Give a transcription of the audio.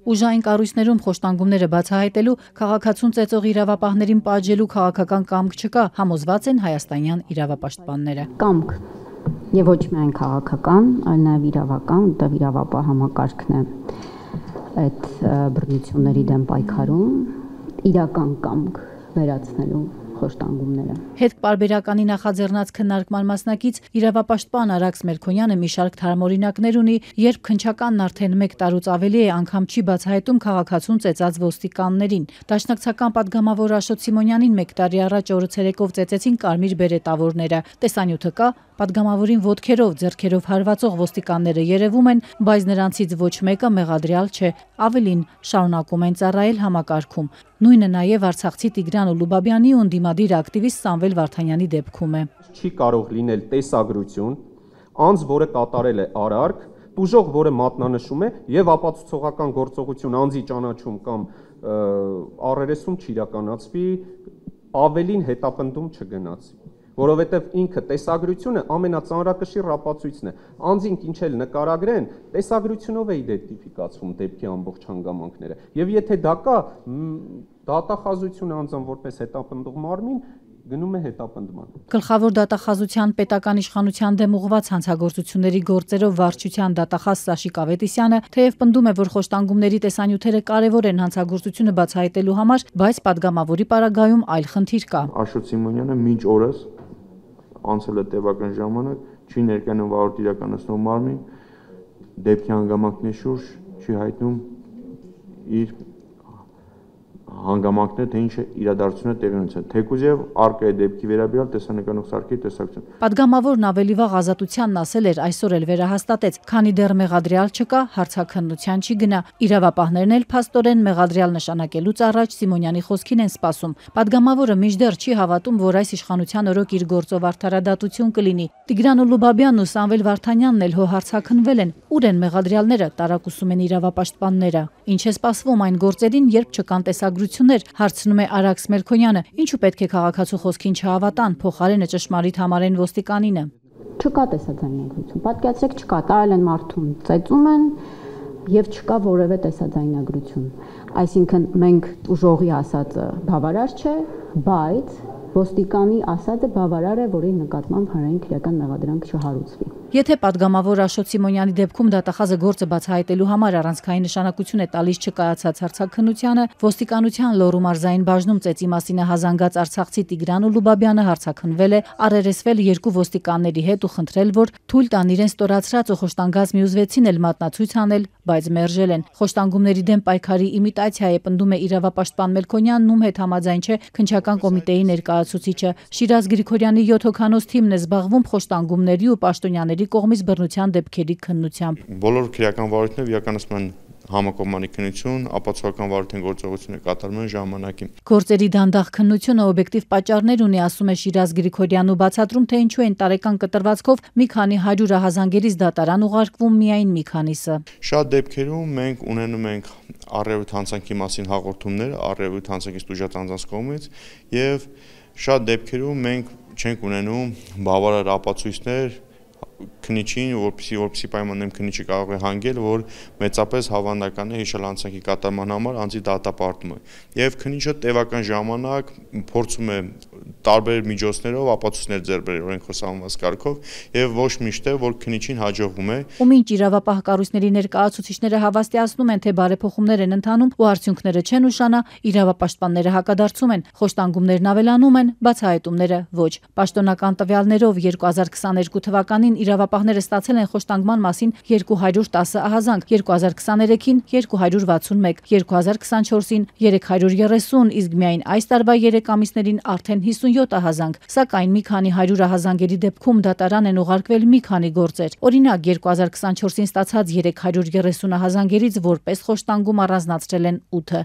Ուժային կառույցներում խոշտանգումները բացահայտելու, քաղաքացուն ծեծող իրավապահներին պատժելու քաղաքական կամք չկա, համոզված են հայաստանյան իրավապաշտպանները։ Կամք եւ ոչ միայն քաղաքական, այլ նաեւ իրավական, որտեղ իրավապահ համակարգն է այդ բռնությունների դեմ պայքարում իրական կամք վերացնելու խոշտանգումները։ Հետպարբերականի նախաձեռնած քննարկման մասնակից իրավապաշտպան Արաքս Մելքոնյանը մի շարք թարմօրինակներ ունի, երբ քննչականն արդեն 1 տարուց ավելի է անգամ չի բացահայտում քաղաքացուն ծեծած ոստիկաններին։ Դաշնակցական падգամավոր Աշոտ Սիմոնյանին 1 տարի առաջ օրը ցերեկով ծեծեցին կարմիր բերետավորները։ Տեսանյութը կա, падգամավորին ոտքերով, ձեռքերով հարվածող ոստիկանները երևում են, բայց նրանցից ոչ մեկը մեղադրյալ չէ։ Ավելին, շարունակում են ծառայել համակարգում։ Նույնը նաև արցախցի Տիգրան Ուլուբաբյանի ու ընդդիմադիր ակտիվիստ Սամվել Վարդանյանի դեպքում է։ Չի կարող լինել տեսագրություն, անձ, որը կատարել է արարք, տուժող, որը մատնանշում է եւ ապացուցողական գործողություն անձի ճանաչում կամ առերեսում չիրականացվի, ավելին հետապնդում չգնացվի, որովհետեւ ինքը տեսագրությունը ամենածանրակշիռ ապացույցն է։ Անձին ինչ էլ նկարագրեն, տեսագրությունով է իդենտիֆիկացվում դեպքի ամբողջ հանգամանքները։ Եվ եթե դա կա, դատախազությունը անձն որպես հետապնդող մարմին գնում է հետապնդման։ Գլխավոր դատախազության պետական իշխանության դեմ ուղղված հանցագործությունների գործերով վարչության դատախազ Սաշիկ Ավետիսյանը թեև պնդում է, որ խոշտանգումների տեսանյութերը կարևոր են հանցագործությունը բացահայտելու համար, բայց падգամավորի պարագայում այլ խնդիր կա։ Աշոտ Սիմոնյանը մինչ օրս անցել է տևական ժամանակ, չի ներկայանում վարորդ իրականացնող մարմին, դեպքի հանգամանքների շուրջ չի հայտնում իր հանգամանքները, թե ինչ իրադարձություններ տեղի ունեցան, թեկուզ եւ արկա է դեպքի վերաբերյալ տեսանկարող սարքի տեսակցություն։ Падգամավորն ավելի վաղ Ազատությանն ասել էր, այսօր էլ վերահաստատեց, քանի դեռ մեղադրյալ չկա, հարցաքննության չի գնա։ Իրավապահներն էլ փաստորեն մեղադրյալ նշանակելուց առաջ Սիմոնյանի խոսքին են սպասում։ Падգամավորը մինչդեռ չի հավատում, որ այս իշխանության օրոք իր գործով արդարադատություն կլինի։ Տիգրան Ուլուբաբյանն ու Սամվել Վարդանյանն էլ հարցաքննվել են։ Ուր են մեղադրյալները, տարակուսում են իրավապաշտպանները։ Ինչ է սպասվում այն գործերին, երբ չկան տեսագրություններ, հարցնում է Արաքս Մելքոնյանը։ Ինչու պետք է քաղաքացու խոսքին չհավատան, փոխարենը ճշմարիտ համարեն ոստիկանինը։ Չկա տեսաձայնագրություն։ Պատկերացրեք, չկա, տարել են մարդուն, ծեծում են եւ չկա որևէ տեսաձայնագրություն։ Այսինքն մենք ուժողի ասածը բավարար չէ, բայց ոստիկանի ասածը բավարար է, որի նկատմամբ հանրային քրեական մեղադրանք չհարուցվի։ Եթե падգամավոր Աշոտ Սիմոնյանի դեպքում դատախազը գործը բացահայտելու համար առանցքային նշանակություն է տալիս չկայացած հարցաքննությանը, ոստիկանության Լոռու մարզային բաժնում ծեծի մասին հազանգած արցախցի Տիգրան Ուլուբաբյանը հարցաքննվել է, առերեսվել 2 ոստիկանների հետ ու խնդրել, որ թույլ տան իրեն ստորացրած ու խոշտանգած մի ուզվեցին էլ մատնացույց անել, բայց մերժել են։ Խոշտանգումների դեմ պայքարի իմիտացիա է, պնդում է իրավապաշտպան Մելքոնյանն, ում հետ համաձայն չէ քննչական կոմիտեի ներկայացուցիչը։ Շիրազ Գրիգորյանի 7 հոգանոց թիմն է զբաղվում խոշտանգումների ու պաշտոնյաների կողմից բռնության դեպքերի քննությամբ։ Բոլոր քրեական վարույթներով իրականացում են համակողմանի քննություն, ապացուցողական վարույթային գործողությունները կատարում են ժամանակին։ Գործերի դանդաղ քննությունը օբյեկտիվ պատճառներ ունի, ասում է Շիրազ Գրիգորյանն ու բացատրում, թե ինչու են տարեկան կտրվածքով մի քանի 100 ահազանգերից դատարան ուղարկվում միայն մի քանիսը։ Շատ դեպքերում մենք ունենում ենք առերևույթ հանցանքի մասին հաղորդումներ, առերևույթ հանցանքից տուժած անձանց կողմից եւ շատ դեպքերում մենք չենք ունենում բավարար ապացույցներ քննիչին, որպեսզի պայմաններում քննիչը կարող է հանգել, որ մեծապես հավանական է հիշել հանցանքի կատարման համար անձի դատապարտումը։ Եվ քննիչը տևական ժամանակ փորձում է տարբեր միջոցներով ապացույցներ ձեռք բերել օրենքով սահմանված կարգով եւ ոչ միշտ է, որ քննիչին հաջողվում է։ Ու մինչ իրավապահ կառույցների ներկայացուցիչները հավաստիացնում են, թե բարեփոխումներ են ընթանում ու արդյունքները չեն ուշանա, իրավապաշտպանները հակադարձում են, խոշտանգումներն ավելանում են, բացահայտումները ոչ։ Պաշտոնական տվյալներով 2022 թվականին իրավապահները ստացել են խոշտանգման մասին 210 ահազանգ, 2023-ին 261, 2024-ին 330, իսկ միայն այս տարվա 3 ամիսներին արդեն 57 ահազանգ, սակայն մի քանի 100 ահազանգերի դեպքում դատարան են ուղարկվել մի քանի գործեր։ Օրինակ 2024-ին ստացած 330 ահազանգերից որպես խոշտանգում առանձնացրել են 8-ը։